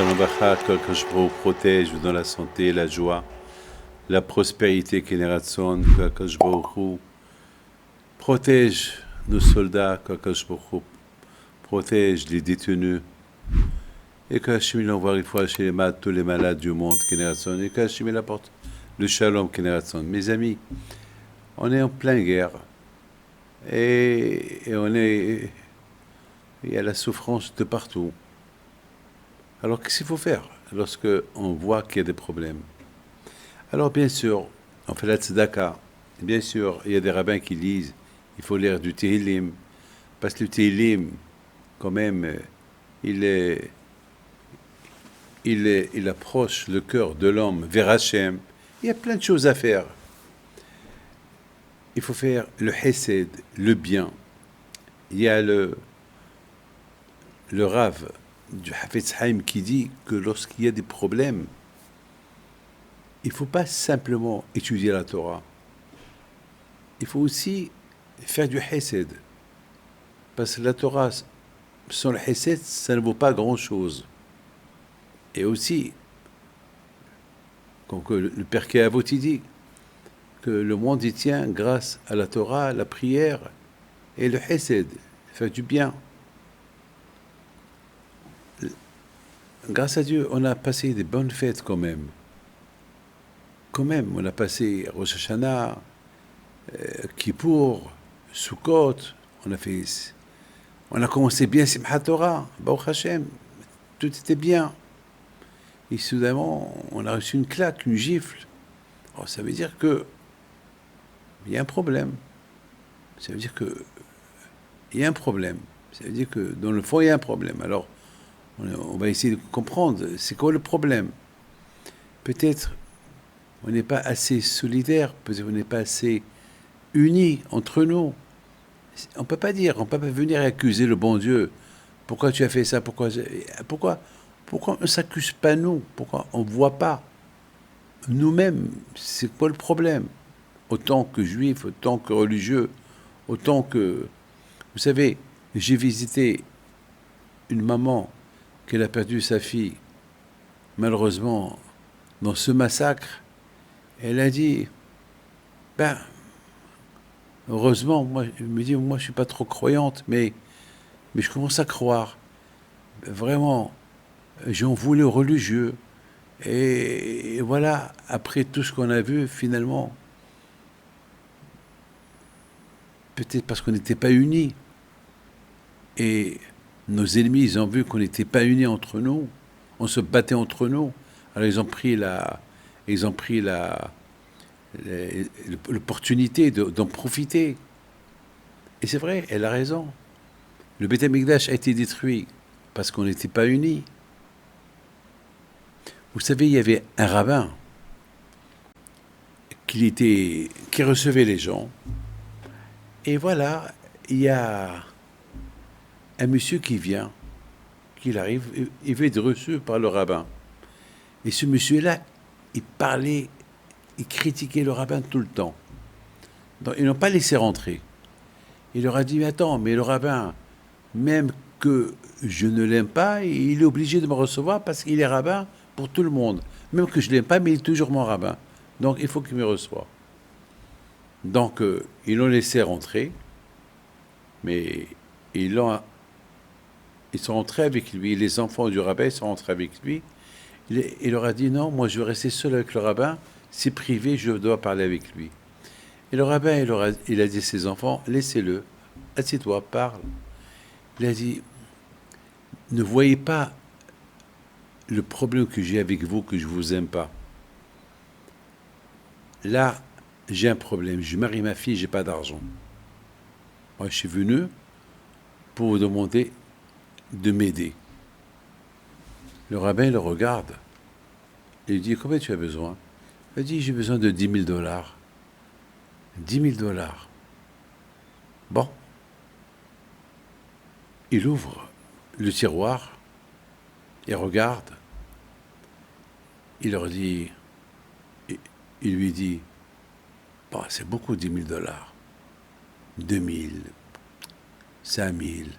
Shalom Bacha, qu'Akadosh Baruch Hu protège dans la santé, la joie, la prospérité, qu'Eneratson, qu'Akadosh Baruch Hu protège nos soldats, qu'Akadosh Baruch Hu protège les détenus, et qu'Hachim l'envoie une fois chez tous les malades du monde, qu'Eneratson, et qu'Hachim apporte le shalom, qu'Eneratson. Mes amis, on est en pleine guerre, et il y a la souffrance de partout. Alors, qu'est-ce qu'il faut faire lorsque on voit qu'il y a des problèmes? Alors, bien sûr, on fait la tzedaka. Bien sûr, il y a des rabbins qui disent il faut lire du Tehillim, parce que le Tehillim, quand même, il approche le cœur de l'homme vers Hachem. Il y a plein de choses à faire. Il faut faire le Hesed, le bien. Il y a le Rav du Hafetz Haïm qui dit que lorsqu'il y a des problèmes, il ne faut pas simplement étudier la Torah. Il faut aussi faire du Hesed. Parce que la Torah, sans le Hesed, ça ne vaut pas grand-chose. Et aussi, comme le Pirkei Avot dit, que le monde y tient grâce à la Torah, la prière et le Hesed, faire du bien. Grâce à Dieu, on a passé des bonnes fêtes quand même. Quand même, on a passé Rosh Hashanah, Kippour, Sukkot, on a commencé bien Simchat Torah, Baruch Hashem, tout était bien. Et soudainement, on a reçu une claque, une gifle. Alors, ça veut dire que il y a un problème. Ça veut dire que il y a un problème. Ça veut dire que dans le fond, il y a un problème. Alors, on va essayer de comprendre, c'est quoi le problème? Peut-être on n'est pas assez solidaire, peut-être on n'est pas assez unis entre nous. On ne peut pas venir accuser le bon Dieu. Pourquoi tu as fait ça? Pourquoi on ne s'accuse pas nous? Pourquoi on ne voit pas nous-mêmes? C'est quoi le problème? Autant que juifs, autant que religieux, autant que... Vous savez, j'ai visité une maman qui a perdu sa fille, malheureusement, dans ce massacre. Elle a dit, heureusement, moi, je me dis, moi, je suis pas trop croyante, mais je commence à croire. Vraiment, j'en voulais aux religieux. Et voilà, après tout ce qu'on a vu, finalement, peut-être parce qu'on n'était pas unis. Et nos ennemis, ils ont vu qu'on n'était pas unis entre nous. On se battait entre nous. Alors ils ont pris l'opportunité d'en profiter. Et c'est vrai, elle a raison. Le Beth Amikdash a été détruit parce qu'on n'était pas unis. Vous savez, il y avait un rabbin qui recevait les gens. Et voilà, il y a un monsieur qui arrive, il veut être reçu par le rabbin. Et ce monsieur-là, il parlait, il critiquait le rabbin tout le temps. Donc, ils n'ont pas laissé rentrer. Il leur a dit, mais attends, mais le rabbin, même que je ne l'aime pas, il est obligé de me recevoir parce qu'il est rabbin pour tout le monde. Même que je ne l'aime pas, mais il est toujours mon rabbin. Donc, il faut qu'il me reçoive. Donc, ils l'ont laissé rentrer, mais ils sont rentrés avec lui. Les enfants du rabbin sont rentrés avec lui. Il leur a dit, non, moi je veux rester seul avec le rabbin. C'est privé, je dois parler avec lui. Et le rabbin, il a dit à ses enfants, laissez-le, assieds-toi, parle. Il a dit, ne voyez pas le problème que j'ai avec vous, que je vous aime pas. Là, j'ai un problème. Je marie ma fille, j'ai pas d'argent. Moi, je suis venu pour vous demander de m'aider. Le rabbin le regarde. Il lui dit, combien tu as besoin? Il dit, j'ai besoin de $10 000. $10 000. Bon. Il ouvre le tiroir. Il regarde. Il lui dit, bon, c'est beaucoup $10 000. 2000, 5000,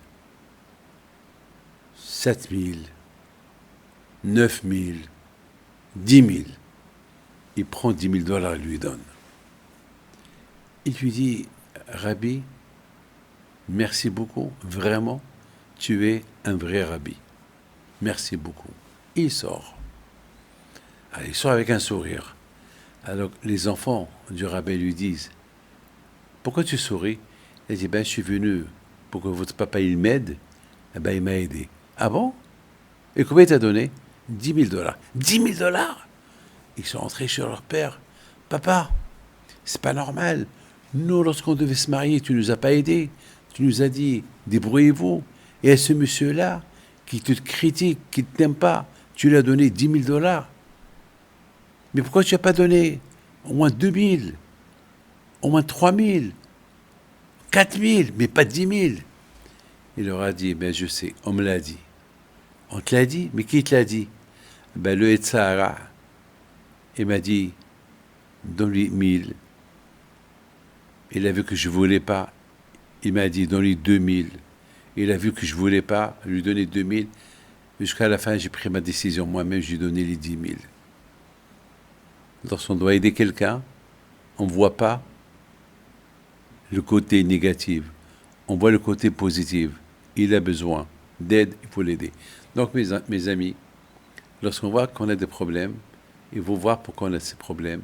7000. 9 000, 10 000. Il prend 10 000 dollars et lui donne. Il lui dit, Rabbi, merci beaucoup, vraiment, tu es un vrai Rabbi. Merci beaucoup. Il sort. Alors, il sort avec un sourire. Alors les enfants du rabbin lui disent, pourquoi tu souris? Il dit, ben je suis venu pour que votre papa il m'aide. Eh ben il m'a aidé. Ah bon? Et combien il t'a donné? 10 000 dollars. 10 000 dollars? Ils sont rentrés chez leur père. Papa, c'est pas normal. Nous, lorsqu'on devait se marier, tu nous as pas aidés. Tu nous as dit, débrouillez-vous. Et à ce monsieur-là, qui te critique, qui ne t'aime pas, tu lui as donné 10 000 dollars. Mais pourquoi tu n'as pas donné au moins 2 000, au moins 3 000, 4 000, mais pas 10 000? Il leur a dit, ben je sais, on me l'a dit. On te l'a dit? Mais qui te l'a dit? Ben le Etzahara. Il m'a dit, donne-lui 1 000. Il a vu que je ne voulais pas. Il m'a dit, donne-lui 2 000. Il a vu que je ne voulais pas lui donner 2 000. Jusqu'à la fin, j'ai pris ma décision moi-même, je lui ai donné les 10 000. Lorsqu'on doit aider quelqu'un, on ne voit pas le côté négatif. On voit le côté positif. Il a besoin d'aide, il faut l'aider. Donc, mes amis, lorsqu'on voit qu'on a des problèmes, il faut voir pourquoi on a ces problèmes.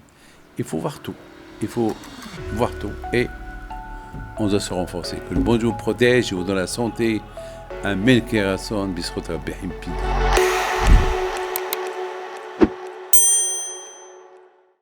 Il faut voir tout. Il faut voir tout. Et on doit se renforcer. Que le bon Dieu vous protège et vous donne la santé. Amen. Kerason, bisrot rabbi.